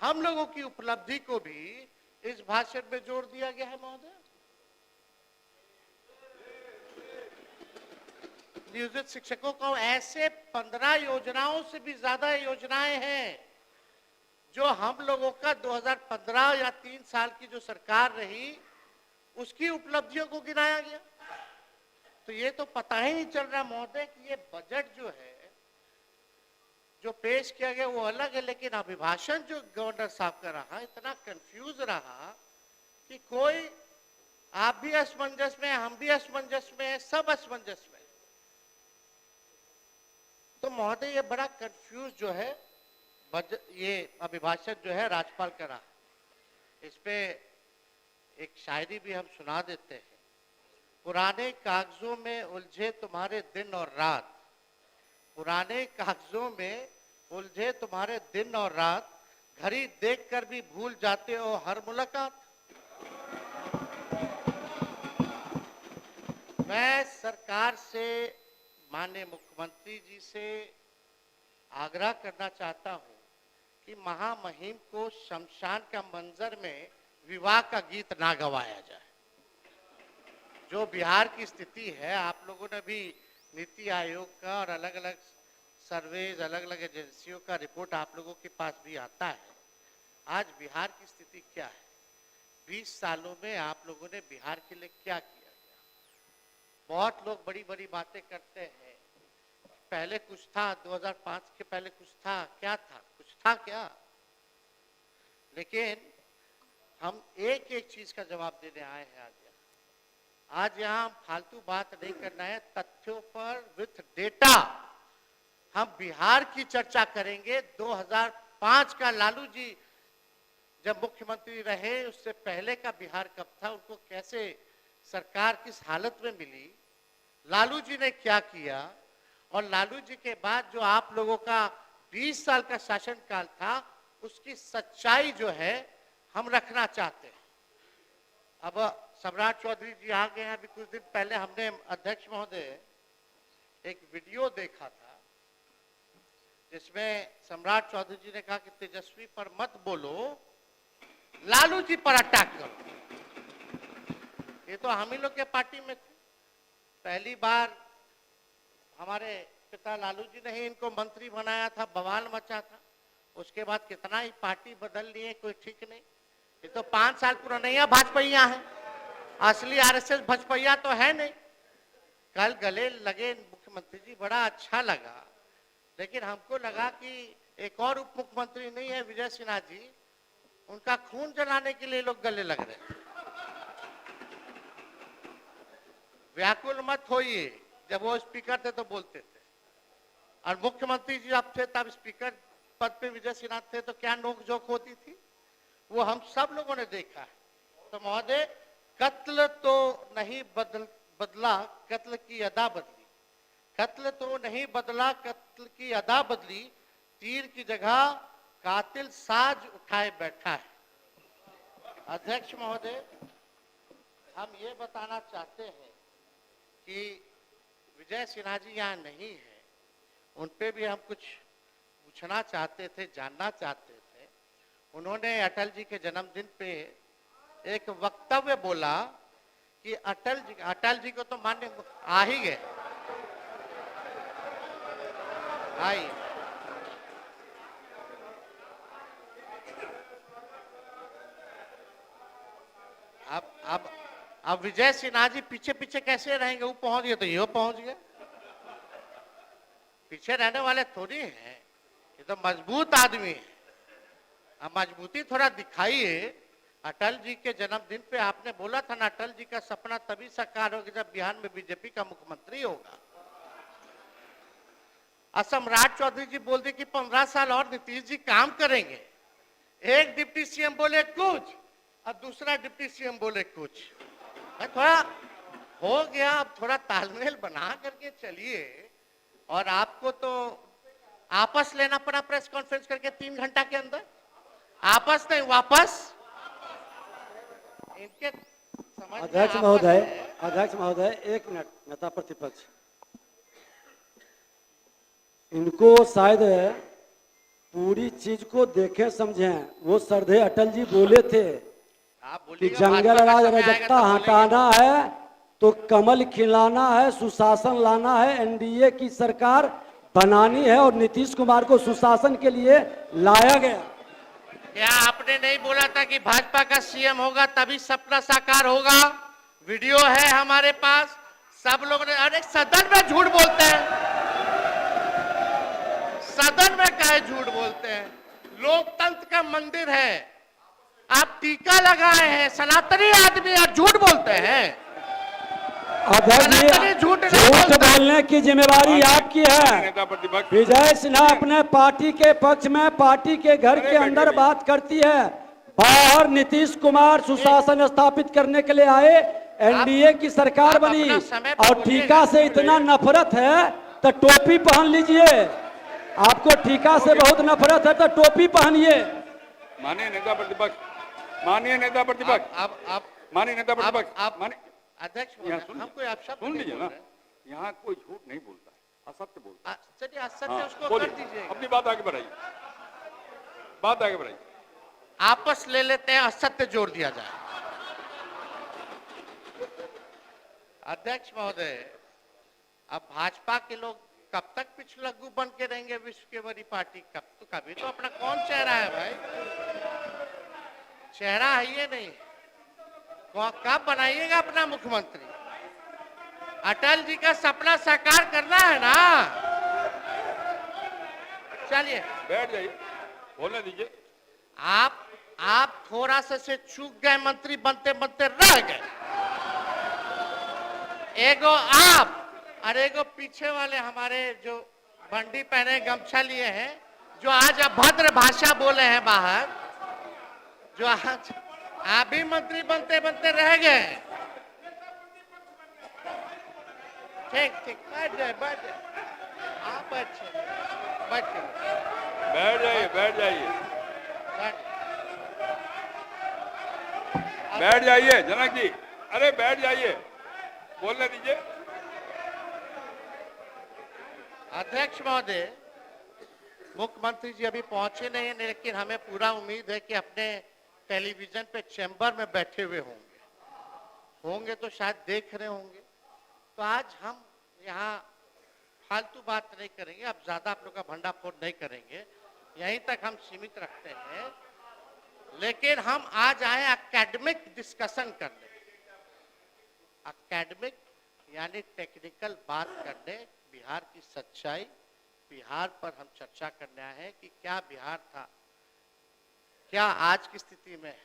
हम लोगों की उपलब्धि को भी इस भाषण में जोड़ दिया गया है महोदय। नियोजित शिक्षकों को ऐसे 15 योजनाओं से भी ज्यादा योजनाएं हैं जो हम लोगों का 2015 या 3 साल की जो सरकार रही उसकी उपलब्धियों को गिनाया गया। तो ये तो पता ही नहीं चल रहा महोदय कि ये बजट जो है जो पेश किया गया वो अलग है, लेकिन अभिभाषण जो गवर्नर साहब का रहा इतना कंफ्यूज रहा कि कोई, आप भी असमंजस में, हम भी असमंजस में, सब असमंजस में। तो महोदय ये बड़ा कंफ्यूज जो है ये अभिभाषण जो है राज्यपाल का रहा। इस पे एक शायरी भी हम सुना देते हैं। पुराने कागजों में उलझे तुम्हारे दिन और रात, पुराने कागजों में उलझे तुम्हारे दिन और रात, घड़ी देखकर भी भूल जाते हो हर मुलाकात। मैं सरकार से, माननीय मुख्यमंत्री जी से आग्रह करना चाहता हूं कि महामहिम को शमशान का मंजर में विवाह का गीत ना गवाया जाए। जो बिहार की स्थिति है, आप लोगों ने भी नीति आयोग का और अलग अलग सर्वेज, अलग अलग एजेंसियों का रिपोर्ट आप लोगों के पास भी आता है। आज बिहार की स्थिति क्या है, 20 सालों में आप लोगों ने बिहार के लिए क्या किया गया। बहुत लोग बड़ी बड़ी बातें करते हैं, पहले कुछ था, 2005 के पहले कुछ था, क्या था, कुछ था क्या। लेकिन हम एक एक चीज का जवाब देने आए हैं आज यहाँ फालतू बात नहीं करना है, तथ्यों पर विथ डेटा हम बिहार की चर्चा करेंगे। 2005 का लालू जी जब मुख्यमंत्री रहे, उससे पहले का बिहार कब था, उनको कैसे सरकार किस हालत में मिली, लालू जी ने क्या किया, और लालू जी के बाद जो आप लोगों का 20 साल का शासनकाल था उसकी सच्चाई जो है हम रखना चाहते हैं। अब सम्राट चौधरी जी आ गए हैं। अभी कुछ दिन पहले हमने अध्यक्ष महोदय एक वीडियो देखा था जिसमें सम्राट चौधरी जी ने कहा कि तेजस्वी पर मत बोलो, लालू जी पर अटैक करो। ये तो हम ही लोग के पार्टी में थे। पहली बार हमारे पिता लालू जी ने ही इनको मंत्री बनाया था, बवाल मचा था। उसके बाद कितना ही पार्टी बदल लिए, कोई ठीक नहीं। ये तो 5 साल पुराना भाजपा है, असली आरएसएस भाजपा तो है नहीं। कल गले लगे मुख्यमंत्री जी, बड़ा अच्छा लगा, लेकिन हमको लगा कि एक और उप मुख्यमंत्री नहीं है विजय सिन्हा जी, उनका खून जलाने के लिए लोग गले लग रहे। व्याकुल मत होइए, जब वो स्पीकर थे तो बोलते थे, और मुख्यमंत्री जी जब थे तब स्पीकर पद पे विजय सिन्हा थे तो क्या नोकझोंक होती थी, वो हम सब लोगों ने देखा है। तो महोदय, कत्ल तो नहीं बदला, कत्ल की अदा बदली। कत्ल तो नहीं बदला, कत्ल की अदा बदली, तीर की जगह कातिल साज उठाए बैठा है। अध्यक्ष महोदय, हम ये बताना चाहते हैं कि विजय सिन्हा जी यहाँ नहीं है, उन पे भी हम कुछ पूछना चाहते थे, जानना चाहते थे। उन्होंने अटल जी के जन्मदिन पे एक वक्तव्य बोला कि अटल जी को तो मान्य आ ही गए, आई। अब विजय सिन्हा जी पीछे पीछे कैसे रहेंगे, वो पहुंच गए तो ये पहुंच गए। पीछे रहने वाले थोड़ी हैं, ये तो मजबूत आदमी है। अब मजबूती थोड़ा दिखाइए। अटल जी के जन्मदिन पे आपने बोला था ना, अटल जी का सपना तभी साकार होगा जब बिहार में बीजेपी का मुख्यमंत्री होगा। सम्राट चौधरी जी बोल दे कि 15 साल और नीतीश जी काम करेंगे। एक डिप्टी सीएम बोले कुछ और दूसरा डिप्टी सीएम बोले कुछ। थोड़ा हो गया, अब थोड़ा तालमेल बना करके चलिए। और आपको तो आपस लेना पड़ा प्रेस कॉन्फ्रेंस करके 3 घंटा के अंदर, आपस नहीं वापस। इनके अध्यक्ष महोदय 1 मिनट। नेता प्रतिपक्ष, इनको शायद पूरी चीज को देखें समझें। वो श्रद्धेय अटल जी बोले थे आप कि बोलिएगा, जंगल भाजपा का राज समय आएगा रजकता तो बोलेंगे। हटाना है तो कमल खिलाना है, सुशासन लाना है, एनडीए की सरकार बनानी है और नीतीश कुमार को सुशासन के लिए लाया गया। क्या आपने नहीं बोला था कि भाजपा का सीएम होगा तभी सपना साकार होगा? वीडियो है हमारे पास, सब लोग ने। अरे सदन में झूठ बोलते हैं, सदन में काहे झूठ बोलते हैं? लोकतंत्र का मंदिर है, आप टीका लगाए हैं, सनातनी आदमी और झूठ बोलते हैं। अध्यक्ष सनातनी जी, झूठ नहीं झूठ बोलता। बोलने की जिम्मेवारी आपकी है। नेता प्रतिपक्ष विजय सिन्हा अपने पार्टी के पक्ष में पार्टी के घर के अंदर बात करती है, बाहर नीतीश कुमार सुशासन स्थापित करने के लिए आए, एनडीए की सरकार आप बनी अपना समय पे और बोलिएगा। टीका से इतना नफरत है तो टोपी पहन लीजिए। आपको टीका से बहुत नफरत है तो टोपी पहनिए। माननीय नेता प्रतिपक्ष, माननीय नेता प्रतिपक्ष, आप माननीय नेता प्रतिपक्ष, आप माननीय अध्यक्ष बोल यहाँ रहे हैं, सुन हम कोई आप शब्द सुन नहीं लीजिए बोल ना, रहे हैं। यहाँ कोई झूठ नहीं बोलता है, असत्य बोलता है। चलिए असत्य हाँ, उसको बोलिए, कर दीजिए, अपनी बात आगे बढ़ाइए, बात आगे बढ़ाइए। आपस ले लेते हैं, असत्य जोड़ दिया जाए। अध्यक्ष महोदय, अब भाजपा के लोग कब तक पिछलग्गू बन के रहेंगे विश्व की बड़ी पार्टी? कभी तो अपना कौन चेहरा है भाई? चेहरा है ये नहीं। कब बनाइएगा अपना मुख्यमंत्री? अटल जी का सपना साकार करना है ना। चलिए बैठ जाइए, बोलने दीजिए। आप थोड़ा सा से चूक गए, मंत्री बनते बनते रह गए। एगो आप और एगो पीछे वाले हमारे जो बंडी पहने गमछा लिए हैं, जो आज अभद्र भाषा बोले हैं बाहर, जो आज आप भी मंत्री बनते बनते रह गए। ठीक ठीक, बैठ जाए, बैठ जाए, आप अच्छे बैठिए, बैठ जाइए, बैठ जाइए, बैठ। बैठ जाइए जनक जी, अरे बैठ जाइए, बोलने दीजिए। अध्यक्ष महोदय, मुख्यमंत्री जी अभी पहुंचे नहीं हैं, लेकिन हमें पूरा उम्मीद है कि अपने टेलीविजन पे चैम्बर में बैठे हुए होंगे तो शायद देख रहे होंगे। तो आज हम यहाँ फालतू बात नहीं करेंगे, अब ज्यादा आप लोग का भंडाफोड़ नहीं करेंगे, यहीं तक हम सीमित रखते हैं। लेकिन हम आज आए एकेडमिक डिस्कशन करने, एकेडमिक यानी टेक्निकल बात करने, बिहार की सच्चाई, बिहार पर हम चर्चा करने आए हैं कि क्या बिहार था, क्या आज की स्थिति में है।